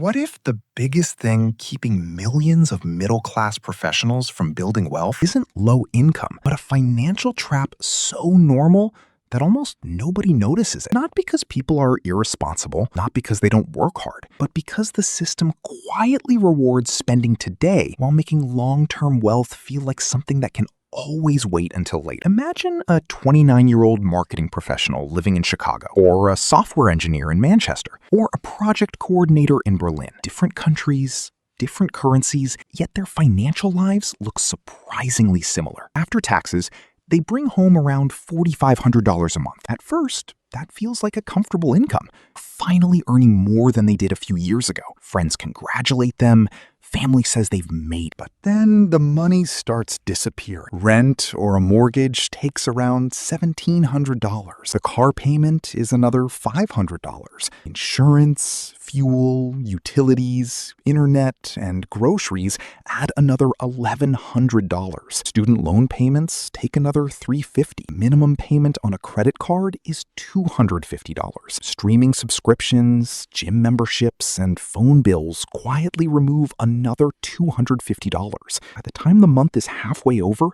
What if the biggest thing keeping millions of middle class professionals from building wealth isn't low income, but a financial trap so normal that almost nobody notices it? Not because people are irresponsible, not because they don't work hard, but because the system quietly rewards spending today while making long term wealth feel like something that can always wait until late. Imagine a 29-year-old marketing professional living in Chicago, or a software engineer in Manchester, or a project coordinator in Berlin. Different countries, different currencies, yet their financial lives look surprisingly similar. After taxes, they bring home around $4,500 a month. At first, that feels like a comfortable income, finally earning more than they did a few years ago. Friends congratulate them, family says they've made, but then the money starts disappearing. Rent or a mortgage takes around $1,700. The car payment is another $500. Insurance, fuel, utilities, internet, and groceries add another $1,100. Student loan payments take another $350. Minimum payment on a credit card is $250. Streaming subscriptions, gym memberships, and phone bills quietly remove another $250. By the time the month is halfway over,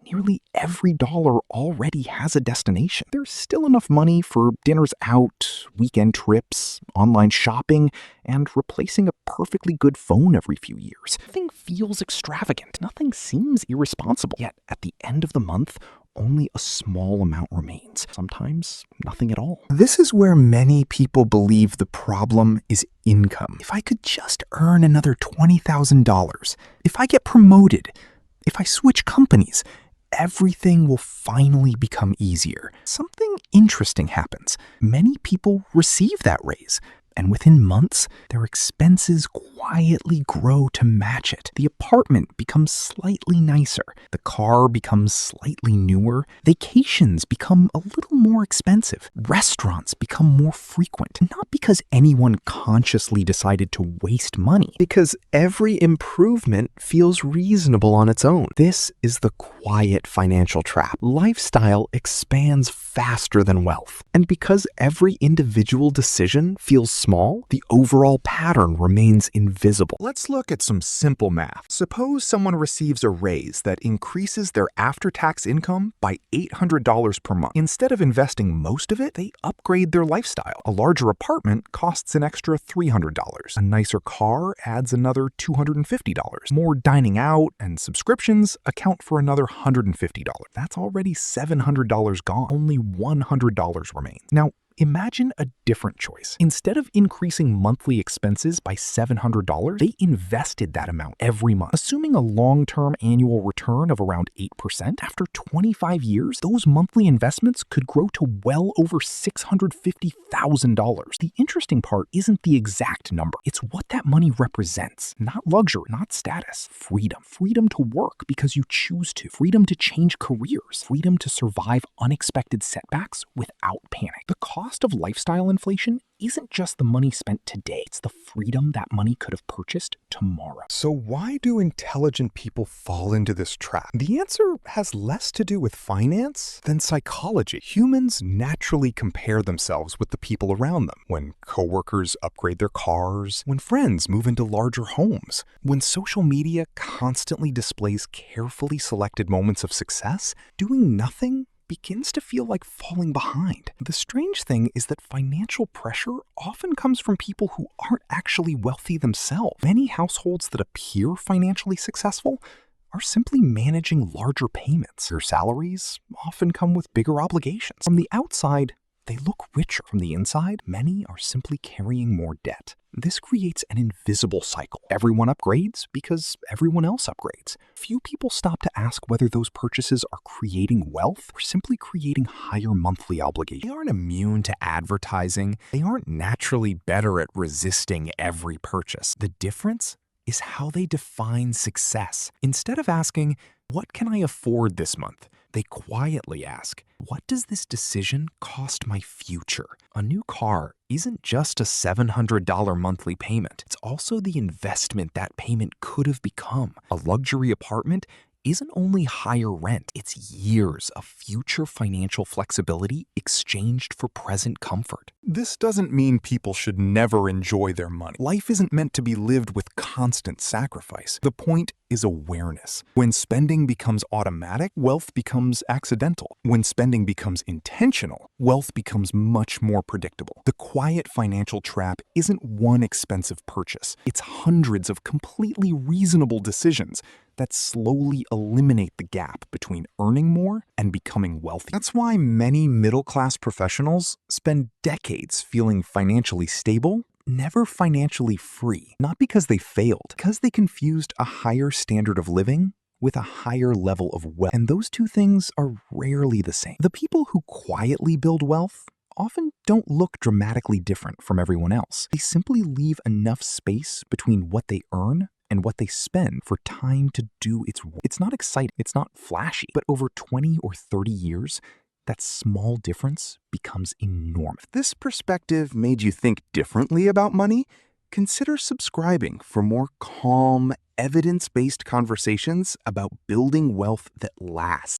nearly every dollar already has a destination. There's still enough money for dinners out, weekend trips, online shopping, and replacing a perfectly good phone every few years. Nothing feels extravagant. Nothing seems irresponsible. Yet, at the end of the month, only a small amount remains. Sometimes nothing at all. This is where many people believe the problem is income. If I could just earn another $20,000, if I get promoted, if I switch companies, everything will finally become easier. Something interesting happens. Many people receive that raise, and within months, their expenses quietly grow to match it. The apartment becomes slightly nicer. The car becomes slightly newer. Vacations become a little more expensive. Restaurants become more frequent. Not because anyone consciously decided to waste money, because every improvement feels reasonable on its own. This is the quiet financial trap. Lifestyle expands faster than wealth. And because every individual decision feels small, the overall pattern remains invisible. Let's look at some simple math. Suppose someone receives a raise that increases their after-tax income by $800 per month. Instead of investing most of it, they upgrade their lifestyle. A larger apartment costs an extra $300. A nicer car adds another $250. More dining out and subscriptions account for another $150. That's already $700 gone. Only $100 remains. Now, imagine a different choice. Instead of increasing monthly expenses by $700, they invested that amount every month. Assuming a long-term annual return of around 8%, after 25 years, those monthly investments could grow to well over $650,000. The interesting part isn't the exact number. It's what that money represents. Not luxury, not status. Freedom. Freedom to work because you choose to. Freedom to change careers. Freedom to survive unexpected setbacks without panic. The cost of lifestyle inflation isn't just the money spent today, it's the freedom that money could have purchased tomorrow. So why do intelligent people fall into this trap? The answer has less to do with finance than psychology. Humans naturally compare themselves with the people around them. When coworkers upgrade their cars, when friends move into larger homes, when social media constantly displays carefully selected moments of success, doing nothing begins to feel like falling behind. The strange thing is that financial pressure often comes from people who aren't actually wealthy themselves. Many households that appear financially successful are simply managing larger payments. Their salaries often come with bigger obligations. From the outside, they look richer. From the inside, many are simply carrying more debt. This creates an invisible cycle. Everyone upgrades because everyone else upgrades. Few people stop to ask whether those purchases are creating wealth or simply creating higher monthly obligations. They aren't immune to advertising. They aren't naturally better at resisting every purchase. The difference is how they define success. Instead of asking, "What can I afford this month?" they quietly ask, "What does this decision cost my future?" A new car isn't just a $700 monthly payment. It's also the investment that payment could have become. A luxury apartment isn't only higher rent, it's years of future financial flexibility exchanged for present comfort. This doesn't mean people should never enjoy their money. Life isn't meant to be lived with constant sacrifice. The point is awareness. When spending becomes automatic, wealth becomes accidental. When spending becomes intentional, wealth becomes much more predictable. The quiet financial trap isn't one expensive purchase. It's hundreds of completely reasonable decisions that slowly eliminate the gap between earning more and becoming wealthy. That's why many middle-class professionals spend decades feeling financially stable, never financially free. Not because they failed, because they confused a higher standard of living with a higher level of wealth. And those two things are rarely the same. The people who quietly build wealth often don't look dramatically different from everyone else. They simply leave enough space between what they earn and what they spend for time to do its work. It's not exciting, it's not flashy, but over 20 or 30 years, that small difference becomes enormous. If this perspective made you think differently about money, consider subscribing for more calm, evidence-based conversations about building wealth that lasts.